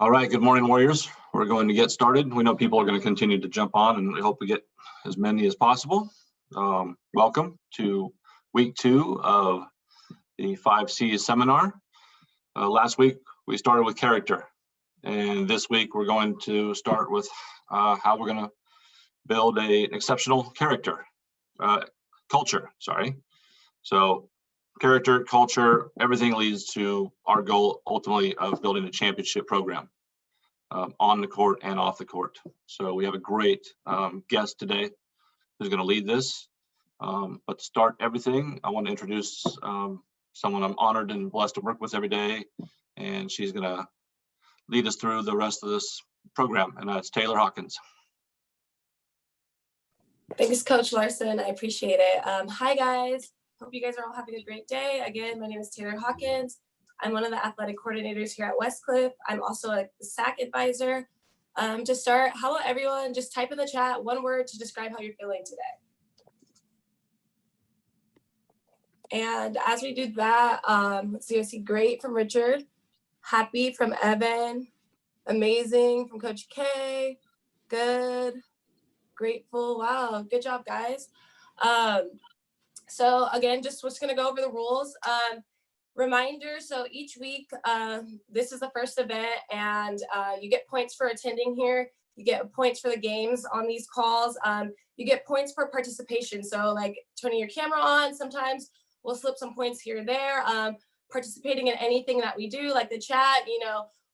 All right, good morning, Warriors. We're going to get started. We know people are going to continue to jump on, and we hope we get as many as possible. Welcome to week 2 of the 5C seminar. Last week, we started with character, and this week we're going to start with how we're going to build an exceptional culture. So character, culture, everything leads to our goal ultimately of building a championship program on the court and off the court. So we have a great guest today who's going to lead this. But to start everything, I want to introduce someone I'm honored and blessed to work with every day, and she's going to lead us through the rest of this program, and that's Taylor Hawkins. Thanks, Coach Larson. I appreciate it. Hi, guys. Hope you guys are all having a great day. Again, my name is Taylor Hawkins. I'm one of the athletic coordinators here at Westcliff. I'm also a SAC advisor. To start, how about everyone just type in the chat one word to describe how you're feeling today. And as we do that, let's see, I see great from Richard, happy from Evan, amazing from Coach K, good, grateful. Wow, good job, guys. So again, just going to go over the rules. Reminder, so each week, this is the first event, and you get points for attending here. You get points for the games on these calls. You get points for participation. So like turning your camera on, sometimes we'll slip some points here or there. Participating in anything that we do, like the chat,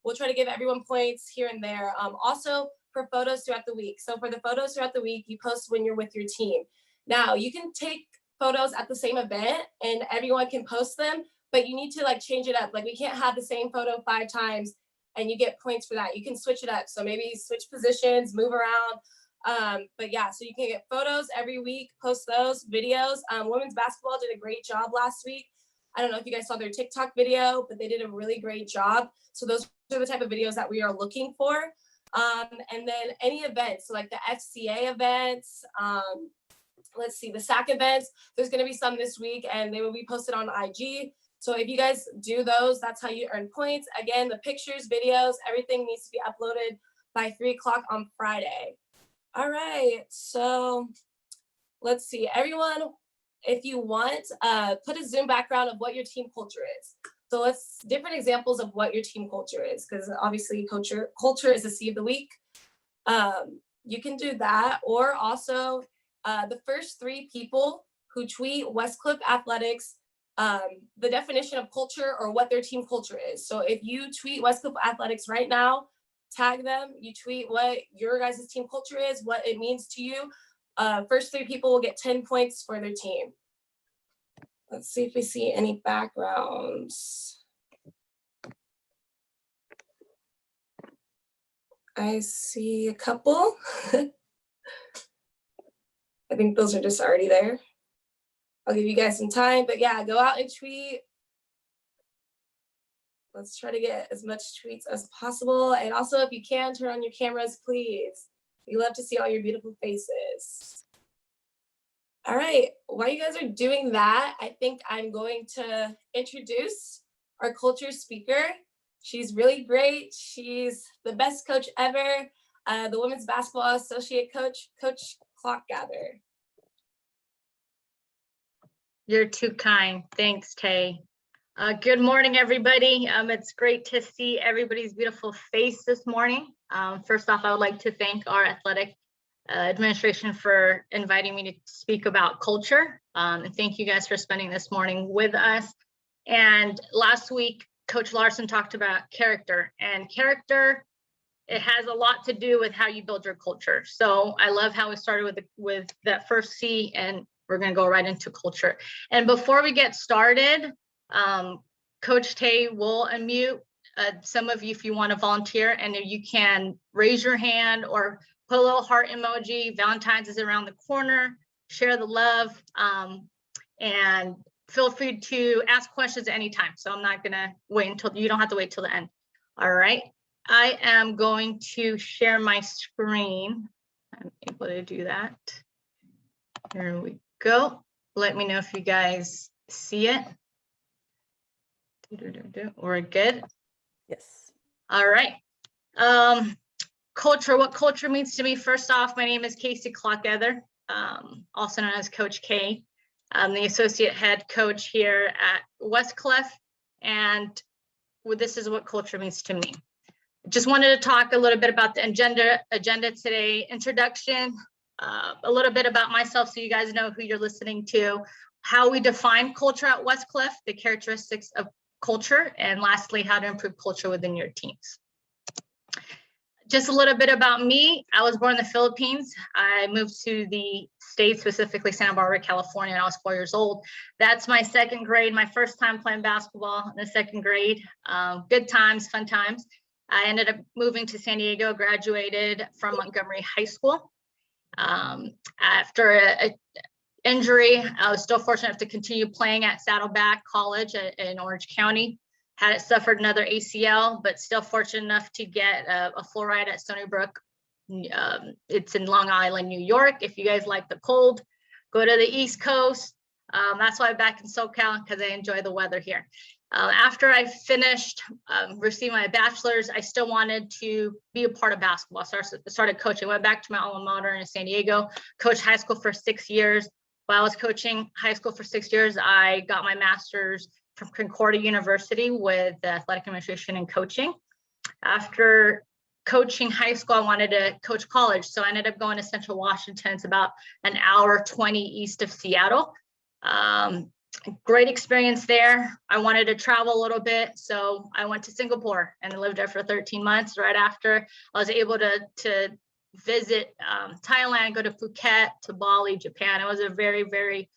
we'll try to give everyone points here and there. Also for photos throughout the week. So for the photos throughout the week, you post when you're with your team. Now you can take photos at the same event and everyone can post them, but you need to change it up. We can't have the same photo 5 times and you get points for that. You can switch it up. So maybe switch positions, move around. But yeah, so you can get photos every week, post those videos. Women's basketball did a great job last week. I don't know if you guys saw their TikTok video, but they did a really great job. So those are the type of videos that we are looking for. And then any events, so like the FCA events, let's see, the SAC events, there's going to be some this week and they will be posted on IG. So if you guys do those, that's how you earn points. Again, the pictures, videos, everything needs to be uploaded by 3 o'clock on Friday. All right, so let's see, everyone, if you want, put a Zoom background of what your team culture is. So let's different examples of what your team culture is, because obviously culture is the C of the week. You can do that, or also the first 3 people who tweet Westcliff Athletics, the definition of culture or what their team culture is. So if you tweet Westcliff Athletics right now, tag them, you tweet what your guys' team culture is, what it means to you. First 3 people will get 10 points for their team. Let's see if we see any backgrounds. I see a couple. I think those are just already there. I'll give you guys some time, but yeah, go out and tweet. Let's try to get as much tweets as possible. And also, if you can, turn on your cameras, please. We love to see all your beautiful faces. All right, while you guys are doing that, I think I'm going to introduce our culture speaker. She's really great. She's the best coach ever, the Women's Basketball Associate Coach, Coach Clockgather. You're too kind. Thanks, Tay. Good morning, everybody. It's great to see everybody's beautiful face this morning. First off, I would like to thank our athletic administration for inviting me to speak about culture. And thank you guys for spending this morning with us. And last week, Coach Larson talked about character, and character, it has a lot to do with how you build your culture. So I love how we started with that first C, and we're going to go right into culture. And before we get started, Coach Tay will unmute some of you if you want to volunteer, and if you can raise your hand or put a little heart emoji. Valentine's is around the corner. Share the love, and feel free to ask questions at any time. So I'm not going to wait until, you don't have to wait till the end. All right. I am going to share my screen. I'm able to do that. Here we go. Let me know if you guys see it. We're good. Yes. All right. Culture, what culture means to me. First off, my name is Casey Clockether, also known as Coach K. I'm the associate head coach here at Westcliff, and this is what culture means to me. Just wanted to talk a little bit about the agenda today, introduction, a little bit about myself so you guys know who you're listening to, how we define culture at Westcliff, the characteristics of culture, and lastly, how to improve culture within your teams. Just a little bit about me. I was born in the Philippines. I moved to the States, specifically Santa Barbara, California, and I was 4 years old. That's my second grade, my first time playing basketball in the second grade. Good times, fun times. I ended up moving to San Diego, graduated from Montgomery High School. After an injury, I was still fortunate enough to continue playing at Saddleback College in Orange County. Had suffered another ACL, but still fortunate enough to get a full ride at Stony Brook. It's in Long Island, New York. If you guys like the cold, go to the East Coast. That's why I'm back in SoCal, because I enjoy the weather here. After I finished receiving my bachelor's, I still wanted to be a part of basketball. So I started coaching. Went back to my alma mater in San Diego, coached high school for 6 years. While I was coaching high school for 6 years, I got my master's from Concordia University with athletic administration and coaching. After coaching high school, I wanted to coach college. So I ended up going to Central Washington. It's about an hour 20 east of Seattle. Great experience there. I wanted to travel a little bit. So I went to Singapore and lived there for 13 months. Right after, I was able to visit Thailand, go to Phuket, to Bali, Japan. It was a very, very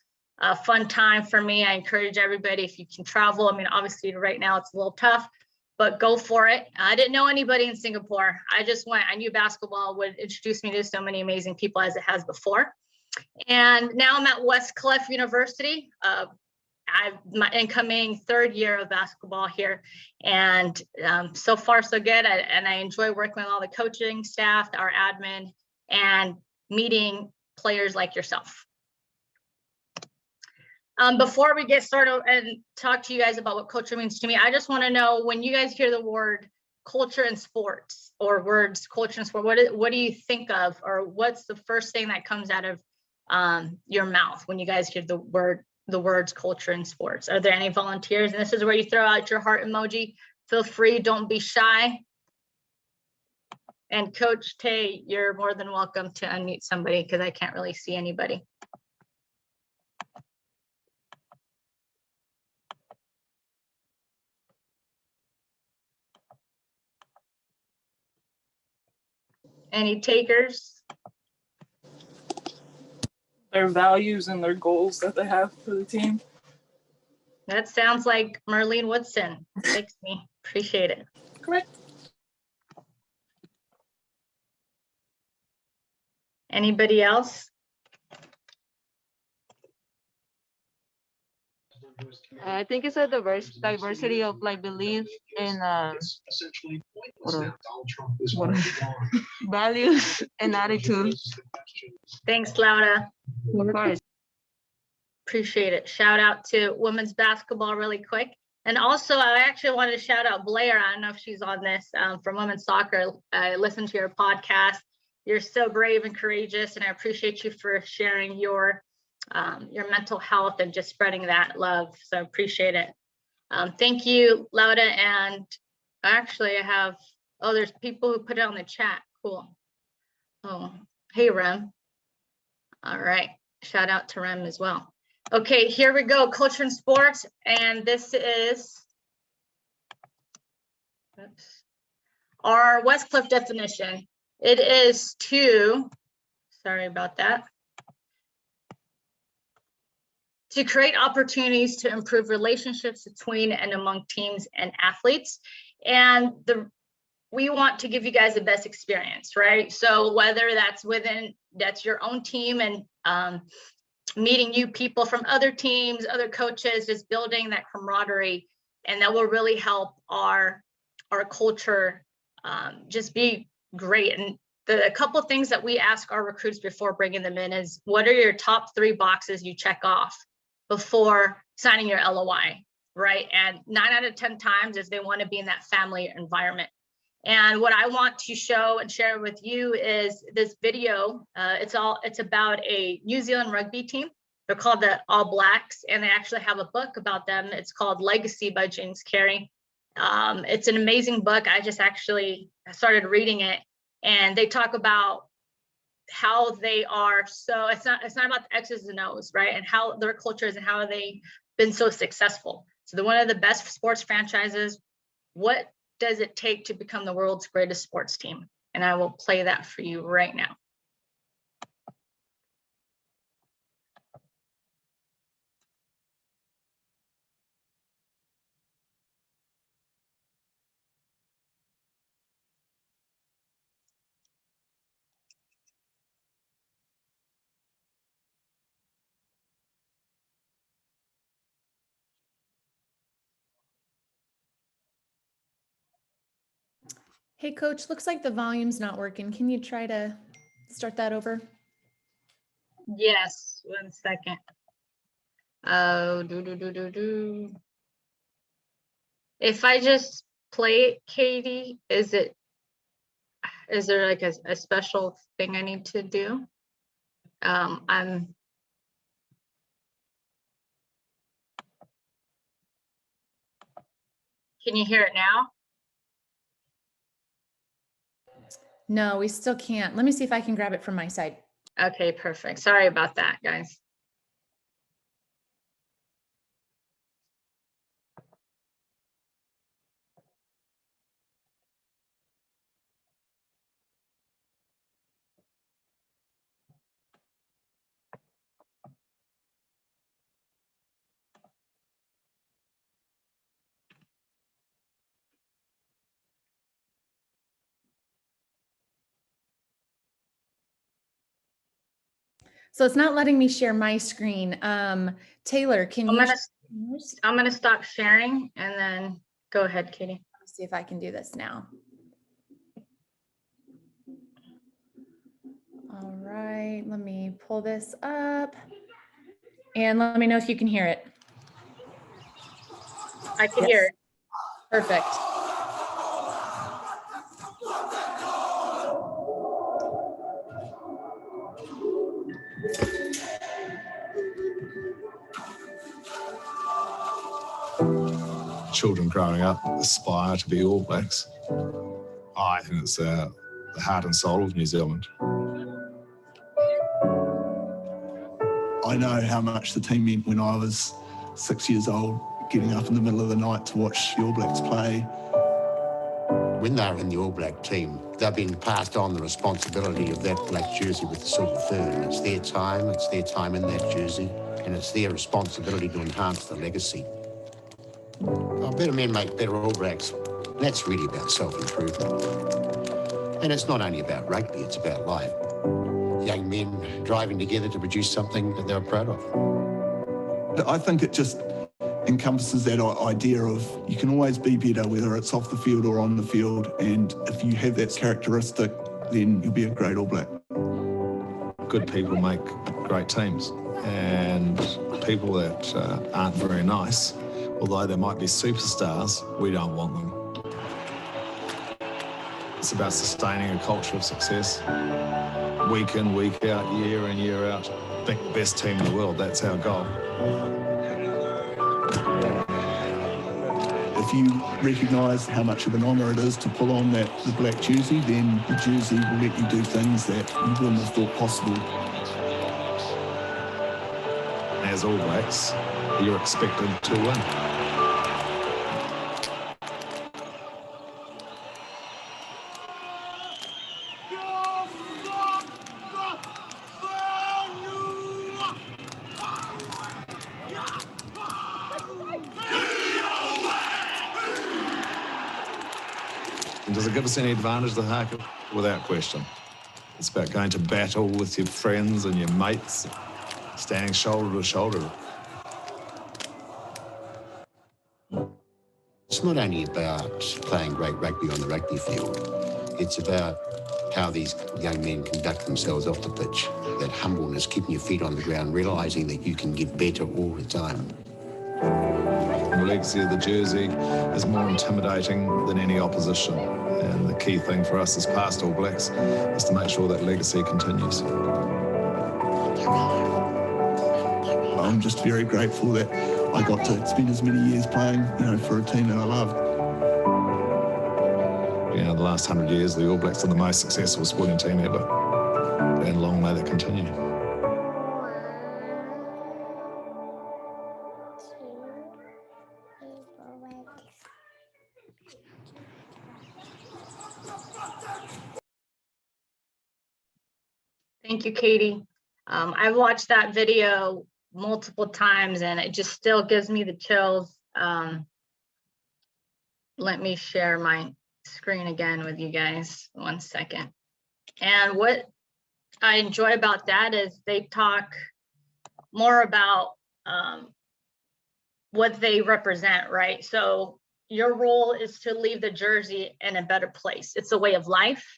fun time for me. I encourage everybody, if you can travel. I mean, obviously right now it's a little tough, but go for it. I didn't know anybody in Singapore. I just went. I knew basketball would introduce me to so many amazing people as it has before. And now I'm at Westcliff University. My incoming third year of basketball here, and so far so good. And I enjoy working with all the coaching staff, our admin, and meeting players like yourself. Before we get started and talk to you guys about what culture means to me, I just want to know, when you guys hear the word culture in sports, or words culture in sport, what do you think of, or what's the first thing that comes out of your mouth when you guys hear the words culture in sports? Are there any volunteers? And this is where you throw out your heart emoji. Feel free, don't be shy. And Coach Tay, you're more than welcome to unmute somebody, because I can't really see anybody. Any takers? Their values and their goals that they have for the team. That sounds like Merlene Woodson. Thanks, me. Appreciate it. Correct. Anybody else? I think it's a diversity of like beliefs and values and attitudes. Thanks, Laura. Of course. Appreciate it. Shout out to women's basketball really quick. And also, I actually wanted to shout out Blair. I don't know if she's on this, from women's soccer. I listened to your podcast. You're so brave and courageous, and I appreciate you for sharing your mental health and just spreading that love. So I appreciate it. Thank you, Laura. And actually I have, there's people who put it on the chat. Cool. Oh, hey, Rem. All right. Shout out to Rem as well. Okay, here we go. Culture and sports. And this is our Westcliff definition. It is sorry about that. To create opportunities to improve relationships between and among teams and athletes. And we want to give you guys the best experience, right? So whether that's your own team and meeting new people from other teams, other coaches, just building that camaraderie, and that will really help our culture just be great. And a couple of things that we ask our recruits before bringing them in is, what are your top 3 boxes you check off before signing your LOI, right? And 9 out of 10 times is they want to be in that family environment. And what I want to show and share with you is this video. It's about a New Zealand rugby team. They're called the All Blacks, and they actually have a book about them. It's called Legacy by James Carey. It's an amazing book. I just actually started reading it, and they talk about how they are. So it's not about the X's and O's, right? And how their culture is and how they've been so successful. So they're one of the best sports franchises. What does it take to become the world's greatest sports team? And I will play that for you right now. Hey, Coach, looks like the volume's not working. Can you try to start that over? Yes, 1 second. Oh, If I just play it, Katie, is there like a special thing I need to do? Can you hear it now? No, we still can't. Let me see if I can grab it from my side. Okay, perfect. Sorry about that, guys. So it's not letting me share my screen. Taylor, can you? I'm gonna stop sharing and then go ahead, Katie. Let's see if I can do this now. All right, let me pull this up and let me know if you can hear it. I can hear it. Perfect. Children growing up aspire to be All Blacks. I think it's the heart and soul of New Zealand. I know how much the team meant when I was 6 years old, getting up in the middle of the night to watch the All Blacks play. When they're in the All Black team, they've been passed on the responsibility of that black jersey with the silver fur. And it's their time in that jersey, and it's their responsibility to enhance the legacy. Oh, better men make better All Blacks. And that's really about self-improvement. And it's not only about rugby, it's about life. Young men driving together to produce something that they're proud of. I think it just encompasses that idea of you can always be better, whether it's off the field or on the field. And if you have that characteristic, then you'll be a great All Black. Good people make great teams. And people that aren't very nice, although they might be superstars, we don't want them. It's about sustaining a culture of success. Week in, week out, year in, year out. Think the best team in the world, that's our goal. If you recognise how much of an honour it is to pull on the black jersey, then the jersey will let you do things that you wouldn't have thought possible. As All Blacks, you're expected to win. And does it give us any advantage, the haka? Without question. It's about going to battle with your friends and your mates, standing shoulder to shoulder. It's not only about playing great rugby on the rugby field, it's about how these young men conduct themselves off the pitch. That humbleness, keeping your feet on the ground, realising that you can get better all the time. And the legacy of the jersey is more intimidating than any opposition. And the key thing for us as past All Blacks is to make sure that legacy continues. I'm just very grateful that I got to spend as many years playing, for a team that I loved. The last 100 years, the All Blacks are the most successful sporting team ever. And long may that continue. Thank you, Katie. I've watched that video multiple times and it just still gives me the chills. Let me share my screen again with you guys. 1 second. And what I enjoy about that is they talk more about what they represent, right? So your role is to leave the jersey in a better place. It's a way of life.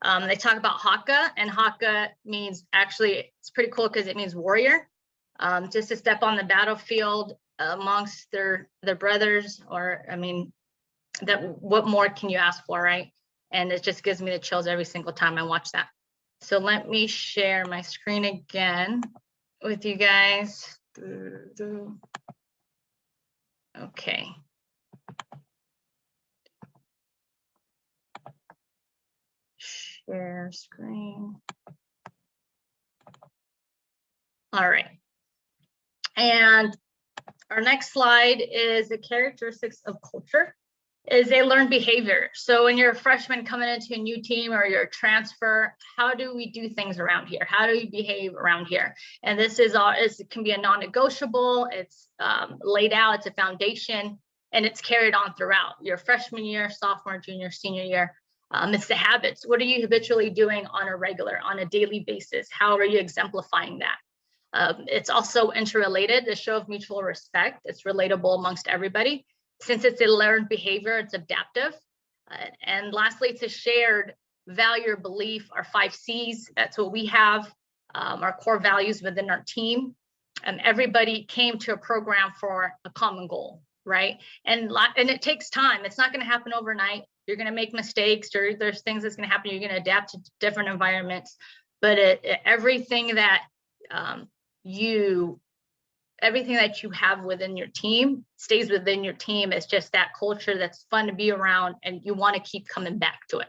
They talk about haka, and haka means, actually, it's pretty cool because it means warrior. Just to step on the battlefield amongst their brothers, or what more can you ask for, right? And it just gives me the chills every single time I watch that. So let me share my screen again with you guys. Okay. Share screen. All right. And our next slide is the characteristics of culture. Is a learned behavior. So when you're a freshman coming into a new team or you're a transfer, how do we do things around here? How do we behave around here? And this is all, it can be a non-negotiable, it's laid out, it's a foundation, and it's carried on throughout your freshman year, sophomore, junior, senior year. It's the habits. What are you habitually doing on a daily basis? How are you exemplifying that? It's also interrelated, the show of mutual respect. It's relatable amongst everybody. Since it's a learned behavior, it's adaptive. And lastly, it's a shared value or belief, our 5 C's. That's what we have, our core values within our team. Everybody came to a program for a common goal, right? And it takes time. It's not going to happen overnight. You're going to make mistakes, or there's things that's going to happen. You're going to adapt to different environments. But everything that everything that you have within your team stays within your team. It's just that culture that's fun to be around and you want to keep coming back to it.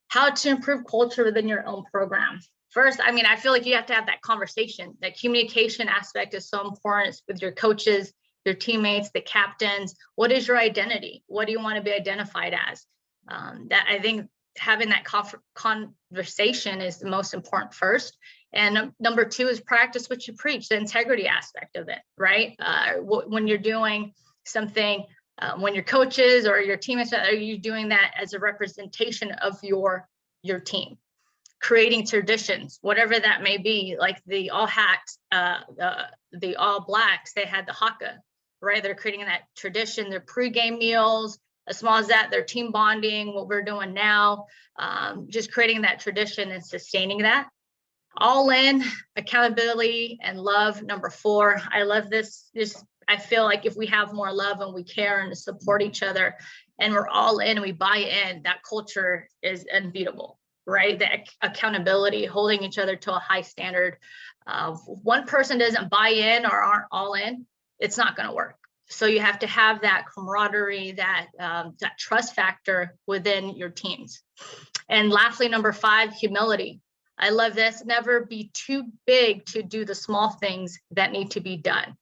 How to improve culture within your own program. First, I feel like you have to have that conversation. That communication aspect is so important with your coaches, your teammates, the captains. What is your identity? What do you want to be identified as? That I think having that conversation is the most important first. And number 2 is practice what you preach, the integrity aspect of it, right? When you're doing something, when your coaches or your teammates, are you doing that as a representation of your team? Creating traditions, whatever that may be, like the All Hacks, the All Blacks, they had the haka, right? They're creating that tradition, their pregame meals, as small as that, their team bonding, what we're doing now, just creating that tradition and sustaining that. All in, accountability and love, number 4. I love this. I feel like if we have more love and we care and support each other and we're all in, we buy in, that culture is unbeatable, right? The accountability, holding each other to a high standard. One person doesn't buy in or aren't all in, it's not going to work. So you have to have that camaraderie, that trust factor within your teams. And lastly, number 5, humility. I love this. Never be too big to do the small things that need to be done.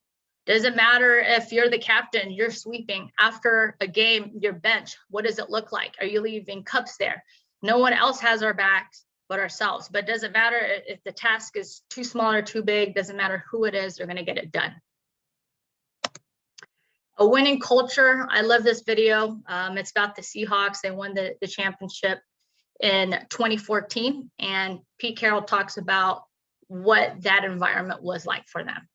Doesn't matter if you're the captain, you're sweeping after a game, your bench. What does it look like? Are you leaving cups there? No one else has our backs but ourselves. But doesn't matter if the task is too small or too big. Doesn't matter who it is, they're going to get it done. A winning culture. I love this video. It's about the Seahawks. They won the championship in 2014, and Pete Carroll talks about what that environment was like for them.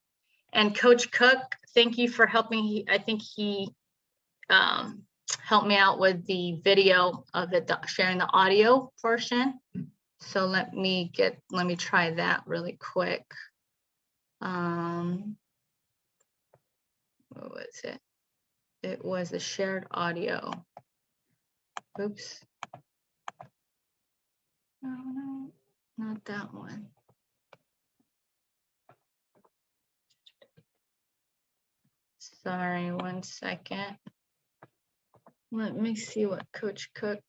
And Coach Cook, thank you for helping. I think he helped me out with the video of it, sharing the audio portion. So let me try that really quick. what was it? It was a shared audio. Oops. No, not that one. Sorry, 1 second. Let me see what Coach Cook.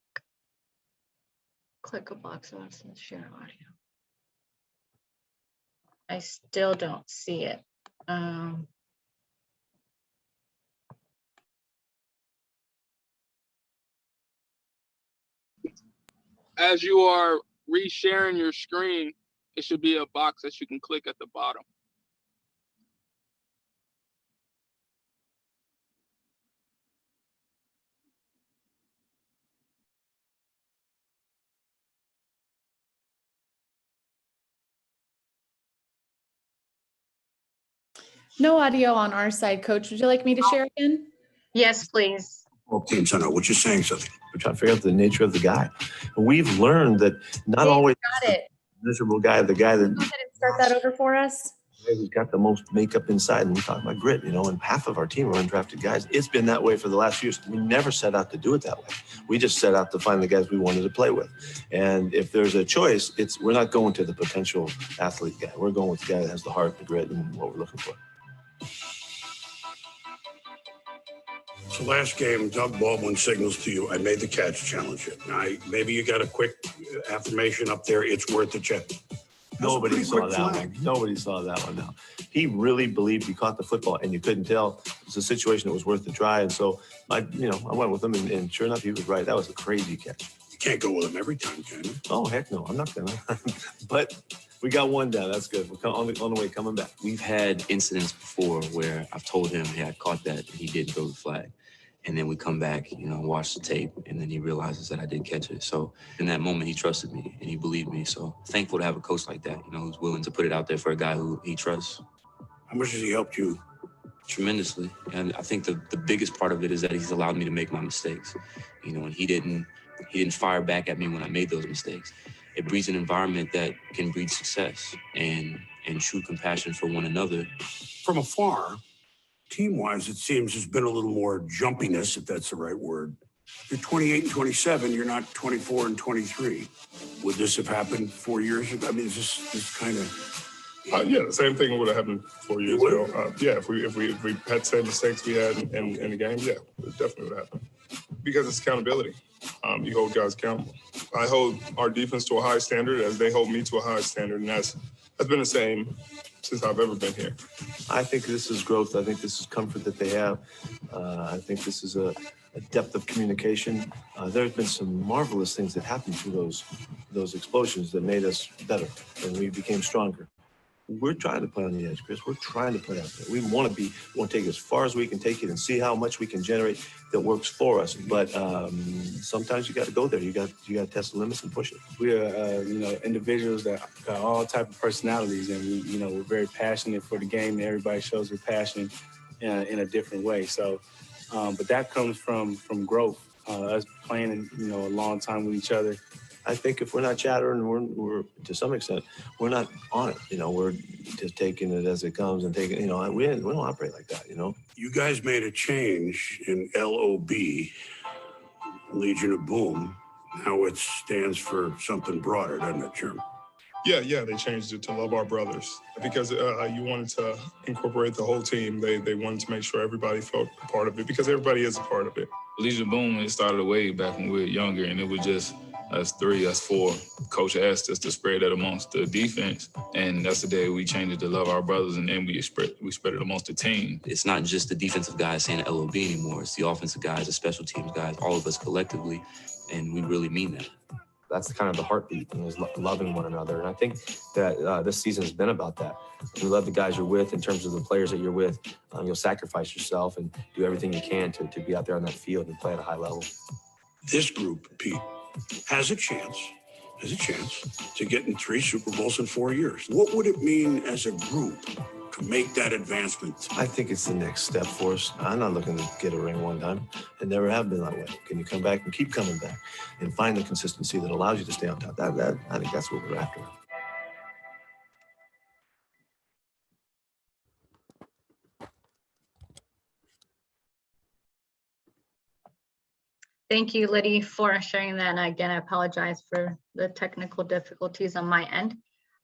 Click a box and share audio. I still don't see it. As you are resharing your screen, it should be a box that you can click at the bottom. No audio on our side, Coach. Would you like me to share again? Yes, please. Okay, so now what you're saying something. We're trying to figure out the nature of the guy. We've learned that not always Got it. the miserable guy, the guy that Go ahead and start that over for us. who's got the most makeup inside, and we talk about grit, you know, and half of our team are undrafted guys. It's been that way for the last few years. We never set out to do it that way. We just set out to find the guys we wanted to play with. And if there's a choice, we're not going to the potential athlete guy. We're going with the guy that has the heart, the grit, and what we're looking for. So last game, Doug Baldwin signals to you, I made the catch, challenge it. Now, maybe you got a quick affirmation up there, it's worth the check. Nobody saw that one. Nobody saw that one now. He really believed he caught the football, and you couldn't tell. It was a situation that was worth the try. And so I went with him, and sure enough, he was right. That was a crazy catch. You can't go with him every time, can you? Oh, heck no, I'm not gonna. But we got one down. That's good. We're on the way coming back. We've had incidents before where I've told him, hey, I caught that, and he didn't throw the flag. And then we come back, watch the tape, and then he realizes that I did catch it. So in that moment, he trusted me and he believed me. So thankful to have a coach like that, who's willing to put it out there for a guy who he trusts. How much has he helped you? Tremendously. And I think the biggest part of it is that he's allowed me to make my mistakes. And he didn't fire back at me when I made those mistakes. It breeds an environment that can breed success and true compassion for one another. From afar, team-wise, it seems there's been a little more jumpiness, if that's the right word. You're 28 and 27, you're not 24 and 23. Would this have happened 4 years ago? I mean, is this kind of... Yeah, the same thing would have happened 4 years ago. Yeah, if we had the same mistakes we had in the game, yeah, it definitely would happen. Because it's accountability. You hold guys accountable. I hold our defense to a high standard as they hold me to a high standard, and that's been the same since I've ever been here. I think this is growth. I think this is comfort that they have. I think this is a depth of communication. There's been some marvelous things that happened through those explosions that made us better, and we became stronger. We're trying to play on the edge, Chris. We're trying to play out there. We want to take it as far as we can take it and see how much we can generate that works for us. But sometimes you got to go there. You got to test the limits and push it. We are, individuals that got all type of personalities, and we're very passionate for the game. And everybody shows their passion in a different way. So, but that comes from growth. Us playing, a long time with each other. I think if we're not chattering, we're to some extent, we're not on it. We're just taking it as it comes and taking, we don't operate like that, You guys made a change in LOB, Legion of Boom. Now it stands for something broader, doesn't it, Jim? Yeah, they changed it to Love Our Brothers because you wanted to incorporate the whole team. They wanted to make sure everybody felt a part of it because everybody is a part of it. Legion of Boom, it started way back when we were younger, and it was just us 3, us 4. Coach asked us to spread that amongst the defense, and that's the day we changed it to Love Our Brothers, and then we spread it amongst the team. It's not just the defensive guys saying LOB anymore. It's the offensive guys, the special teams guys, all of us collectively, and we really mean that. That's kind of the heartbeat, is loving one another. And I think that this season has been about that. You love the guys you're with in terms of the players that you're with. You'll sacrifice yourself and do everything you can to be out there on that field and play at a high level. This group, Pete, has a chance to get in 3 Super Bowls in 4 years. What would it mean as a group to make that advancement? I think it's the next step for us. I'm not looking to get a ring one time. I never have been that way. Can you come back and keep coming back and find the consistency that allows you to stay on top? I think that's what we're after. Thank you, Liddy, for sharing that. And again, I apologize for the technical difficulties on my end.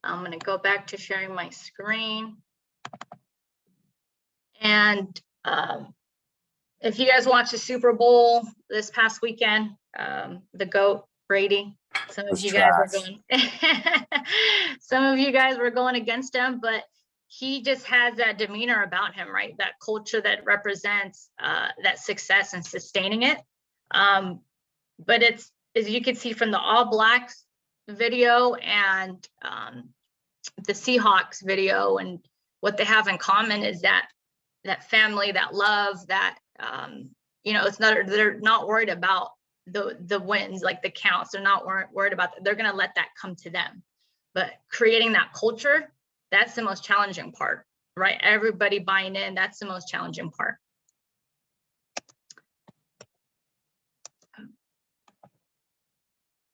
I'm going to go back to sharing my screen. And if you guys watched the Super Bowl this past weekend, the GOAT, Brady, some of you guys were going, some of you guys were going against him, but he just has that demeanor about him, right? That culture that represents that success and sustaining it. But it's, as you can see from the All Blacks video and the Seahawks video, and what they have in common is that family, that love, that you know, it's not, they're not worried about the wins, like the counts. They're not worried about that. They're going to let that come to them. But creating that culture, that's the most challenging part, right? Everybody buying in, that's the most challenging part.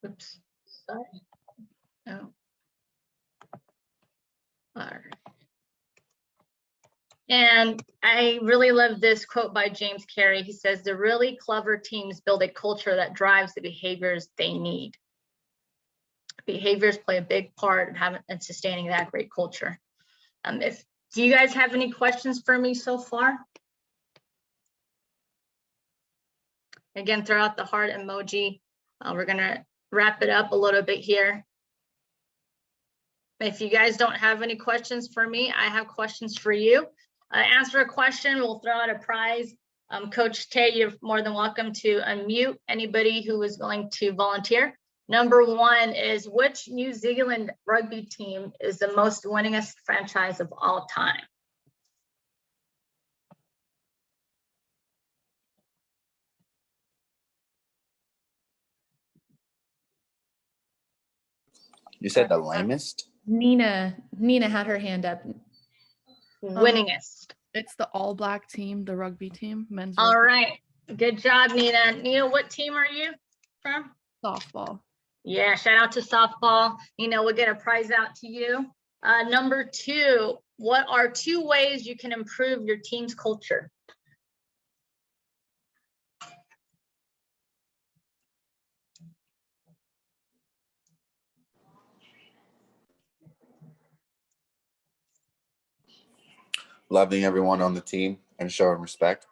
Oops, sorry. Oh. All right. And I really love this quote by James Carey. He says, the really clever teams build a culture that drives the behaviors they need. Behaviors play a big part in having and sustaining that great culture. Do you guys have any questions for me so far? Again, throw out the heart emoji. We're gonna wrap it up a little bit here. If you guys don't have any questions for me, I have questions for you. Answer a question, we'll throw out a prize. Coach Tay, you're more than welcome to unmute anybody who is willing to volunteer. Number one is, which New Zealand rugby team is the most winningest franchise of all time? You said the lamest? Nina had her hand up. Winningest. It's the All Black team, the rugby team, men's All rugby. right, good job, Nina. Nina, what team are you from? Softball. Yeah, shout out to softball. Nina, we'll get a prize out to you. Number two, what are 2 ways you can improve your team's culture? Loving everyone on the team and showing respect.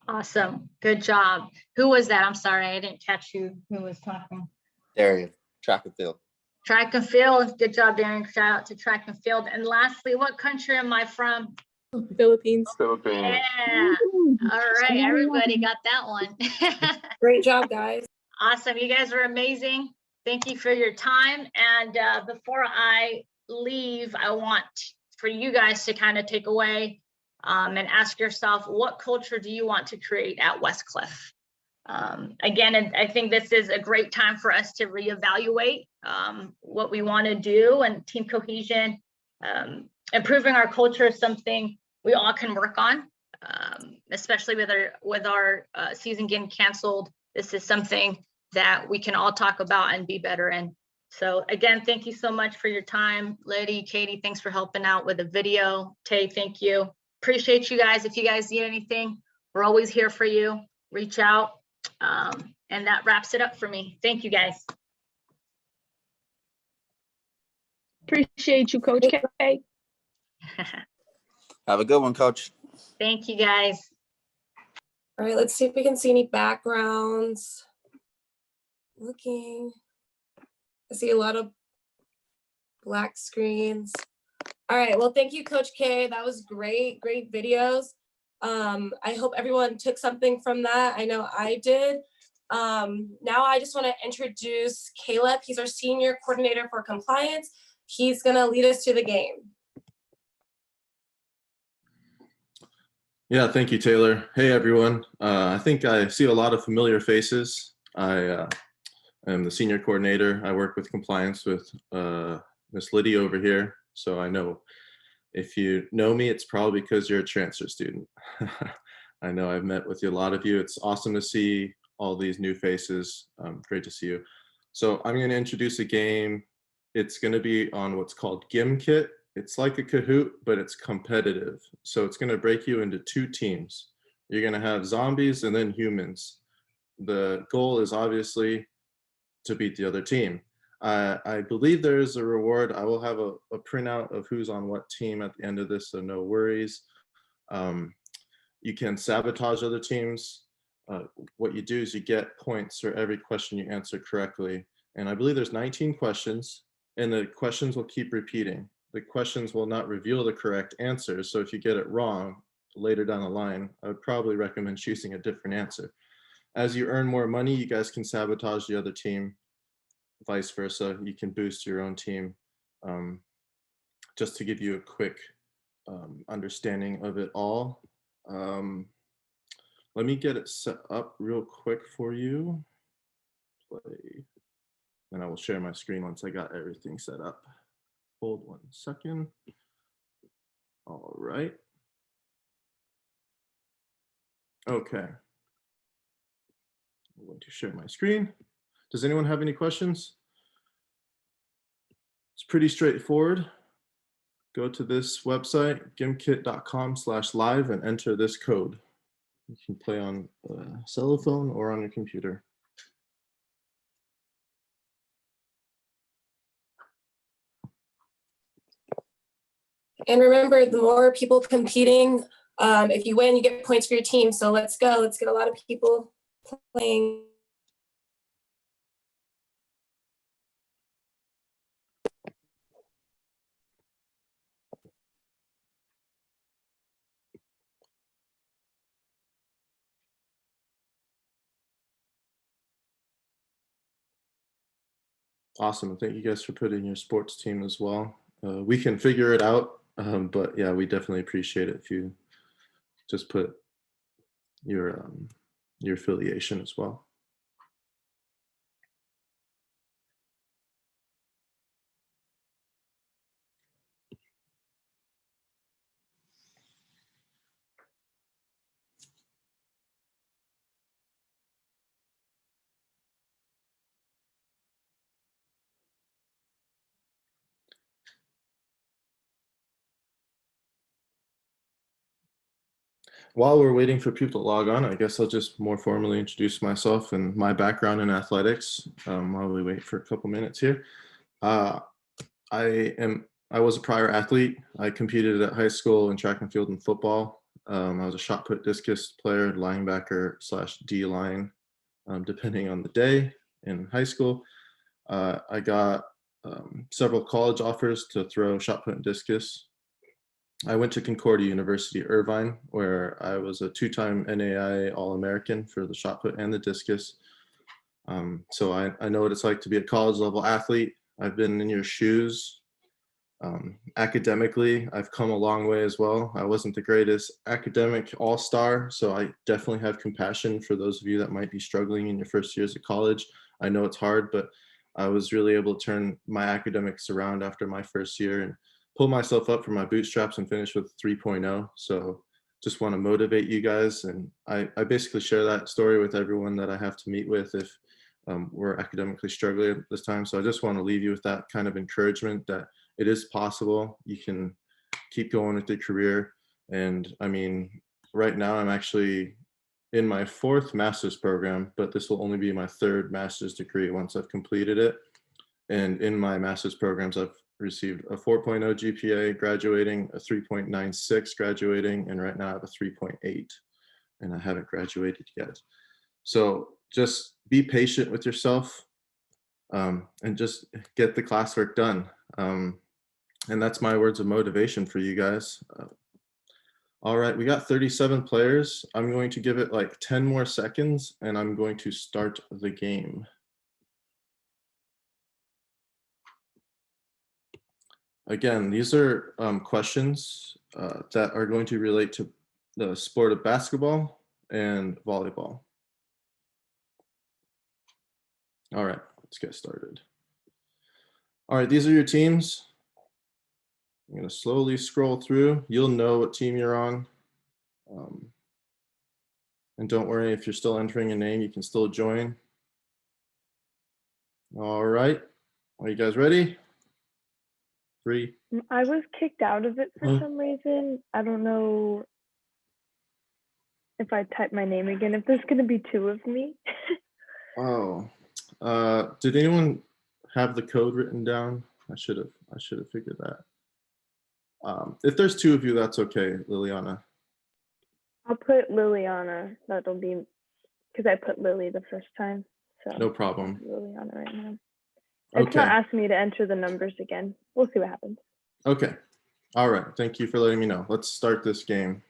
Awesome, good job. Who was that? I'm sorry, I didn't catch who was talking. Darian, track and field. Track and field, good job, Darren. Shout out to track and field. And lastly, what country am I from? Philippines. Philippines. Yeah, all right, everybody got that one. Great job, guys. Awesome, you guys are amazing. Thank you for your time. And before I leave, I want for you guys to kind of take away and ask yourself, what culture do you want to create at Westcliff? Again, I think this is a great time for us to reevaluate what we want to do, and team cohesion. Improving our culture is something we all can work on, especially with our season getting canceled. This is something that we can all talk about and be better in. So again, thank you so much for your time. Liddy, Katie, thanks for helping out with the video. Tay, thank you. Appreciate you guys. If you guys need anything, we're always here for you. Reach out. And that wraps it up for me. Thank you, guys. Appreciate you, Coach K. Have a good one, Coach. Thank you, guys. All right, let's see if we can see any backgrounds. Looking. I see a lot of black screens. All right, well, thank you, Coach K. That was great, great videos. I hope everyone took something from that. I know I did. Now I just want to introduce Caleb. He's our senior coordinator for compliance. He's going to lead us to the game. Yeah, thank you, Taylor. Hey, everyone. I think I see a lot of familiar faces. I am the senior coordinator. I work with compliance with Miss Liddy over here. So I know if you know me, it's probably because you're a transfer student. I know I've met with a lot of you. It's awesome to see all these new faces. Great to see you. So I'm going to introduce a game. It's going to be on what's called Gimkit. It's like a Kahoot, but it's competitive. So it's going to break you into 2 teams. You're going to have zombies and then humans. The goal is obviously to beat the other team. I believe there is a reward. I will have a printout of who's on what team at the end of this, so no worries. You can sabotage other teams. What you do is you get points for every question you answer correctly. And I believe there's 19 questions, and the questions will keep repeating. The questions will not reveal the correct answer. So if you get it wrong later down the line, I would probably recommend choosing a different answer. As you earn more money, you guys can sabotage the other team, vice versa. You can boost your own team. Just to give you a quick understanding of it all. Let me get it set up real quick for you. Play. And I will share my screen once I got everything set up. Hold 1 second. All right. Okay. I'm going to share my screen. Does anyone have any questions? It's pretty straightforward. Go to this website, gimkit.com/live, and enter this code. You can play on a cell phone or on your computer. And remember, the more people competing, if you win, you get points for your team. So let's go. Let's get a lot of people playing. Awesome. Thank you guys for putting your sports team as well. We can figure it out, but yeah, we definitely appreciate it if you just put your affiliation as well. While we're waiting for people to log on, I guess I'll just more formally introduce myself and my background in athletics while we wait for a couple minutes here. I was a prior athlete. I competed at high school in track and field and football. I was a shot put discus player, linebacker / D line, depending on the day in high school. I got several college offers to throw shot put and discus. I went to Concordia University, Irvine, where I was a 2-time NAIA All-American for the shot put and the discus. So I know what it's like to be a college level athlete. I've been in your shoes. Academically, I've come a long way as well. I wasn't the greatest academic all-star, so I definitely have compassion for those of you that might be struggling in your first years of college. I know it's hard, but I was really able to turn my academics around after my first year and pull myself up from my bootstraps and finish with 3.0. So just want to motivate you guys. And I basically share that story with everyone that I have to meet with if we're academically struggling at this time. So I just want to leave you with that kind of encouragement that it is possible. You can keep going with your career. And I mean, right now I'm actually in my 4th master's program, but this will only be my 3rd master's degree once I've completed it. And in my master's programs, I've received a 4.0 GPA graduating, a 3.96 graduating, and right now I have a 3.8, and I haven't graduated yet. So just be patient with yourself and just get the classwork done. And that's my words of motivation for you guys. All right, we got 37 players. I'm going to give it like 10 more seconds, and I'm going to start the game. Again, these are questions that are going to relate to the sport of basketball and volleyball. All right, let's get started. All right, these are your teams. I'm going to slowly scroll through. You'll know what team you're on. And don't worry, if you're still entering a name, you can still join. All right, are you guys ready? 3. I was kicked out of it for some reason. I don't know. if I type my name again, if there's going to be two of me. Oh, did anyone have the code written down? I should have figured that. If there's two of you, that's okay, Liliana. I'll put Liliana. That'll be because I put Lily the first time. So No problem. Liliana right now. It's Okay. not asking me to enter the numbers again. We'll see what happens. Okay. All right. Thank you for letting me know. Let's start this game.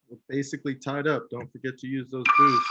We're basically tied up. Don't forget to use those boosts.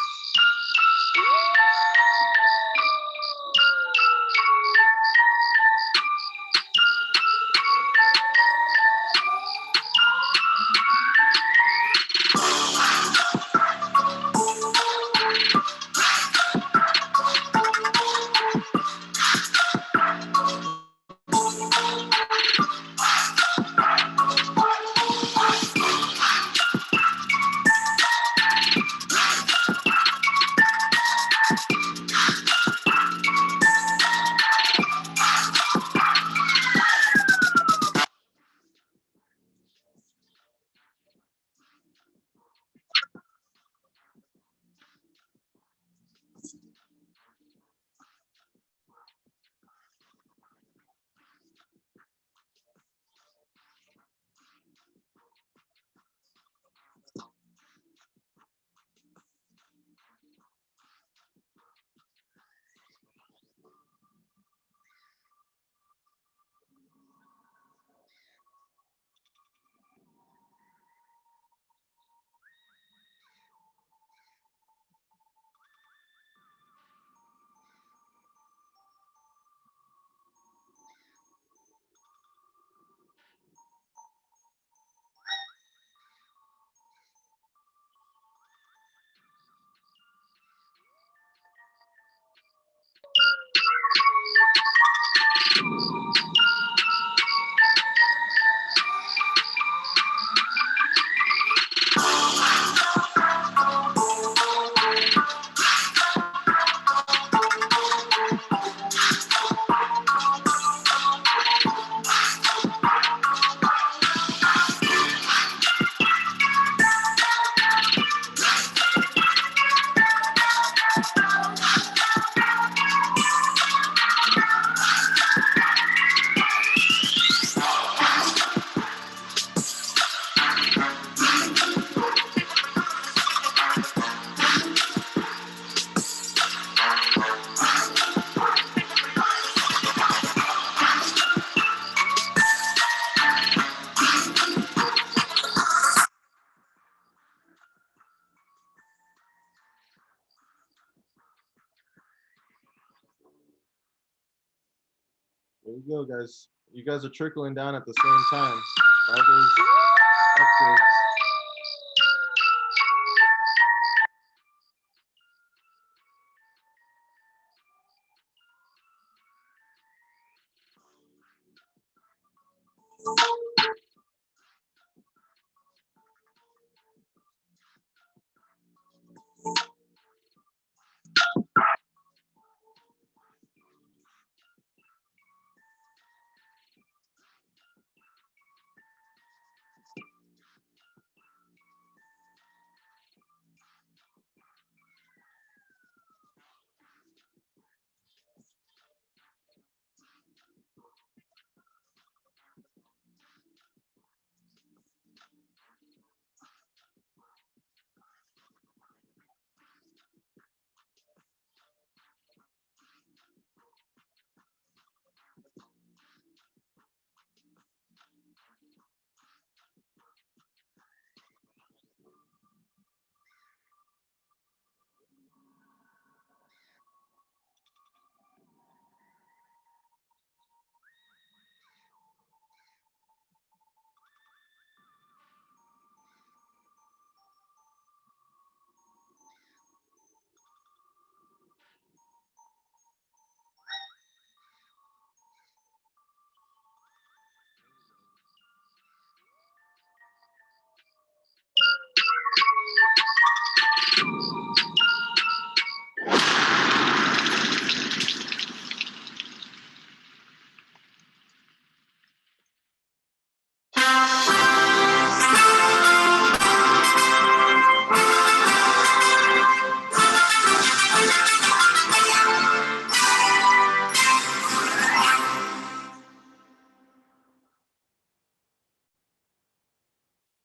There you go, guys. You guys are trickling down at the same time. All those upgrades.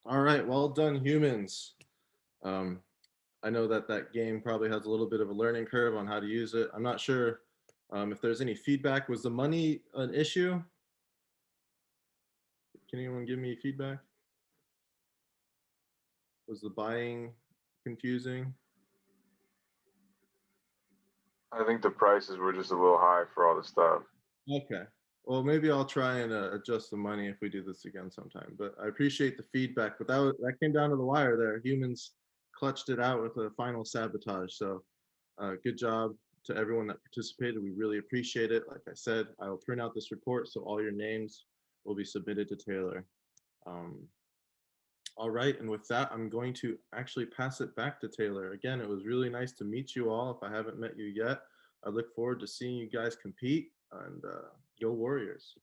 All right, well done, humans. I know that that game probably has a little bit of a learning curve on how to use it. I'm not sure if there's any feedback. Was the money an issue? Can anyone give me feedback? Was the buying confusing? I think the prices were just a little high for all the stuff. Okay. Well, maybe I'll try and adjust the money if we do this again sometime. But I appreciate the feedback. But that came down to the wire there. Humans clutched it out with a final sabotage. So good job to everyone that participated. We really appreciate it. Like I said, I will print out this report so all your names will be submitted to Taylor. All right, and with that, I'm going to actually pass it back to Taylor. Again, it was really nice to meet you all. If I haven't met you yet, I look forward to seeing you guys compete, and go Warriors.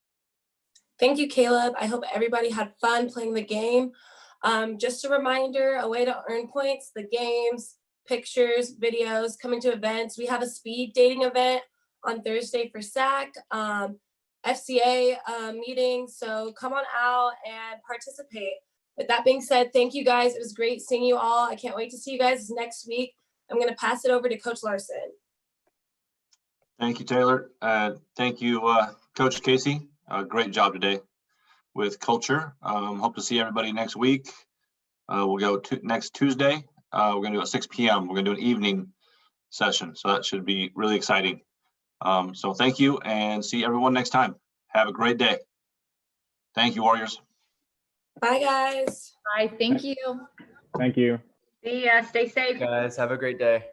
Thank you, Caleb. I hope everybody had fun playing the game. Just a reminder, a way to earn points, the games, pictures, videos, coming to events. We have a speed dating event on Thursday for SAC, FCA meeting, so come on out and participate. With that being said, thank you guys. It was great seeing you all. I can't wait to see you guys next week. I'm going to pass it over to Coach Larson. Thank you, Taylor. Thank you, Coach Casey. Great job today with culture. Hope to see everybody next week. We'll go to next Tuesday. We're going to do it at 6 p.m. We're going to do an evening session, so that should be really exciting. So thank you, and see everyone next time. Have a great day. Thank you, Warriors. Bye, guys. Bye. Thank you. Thank you. See ya. Stay safe. Guys, have a great day.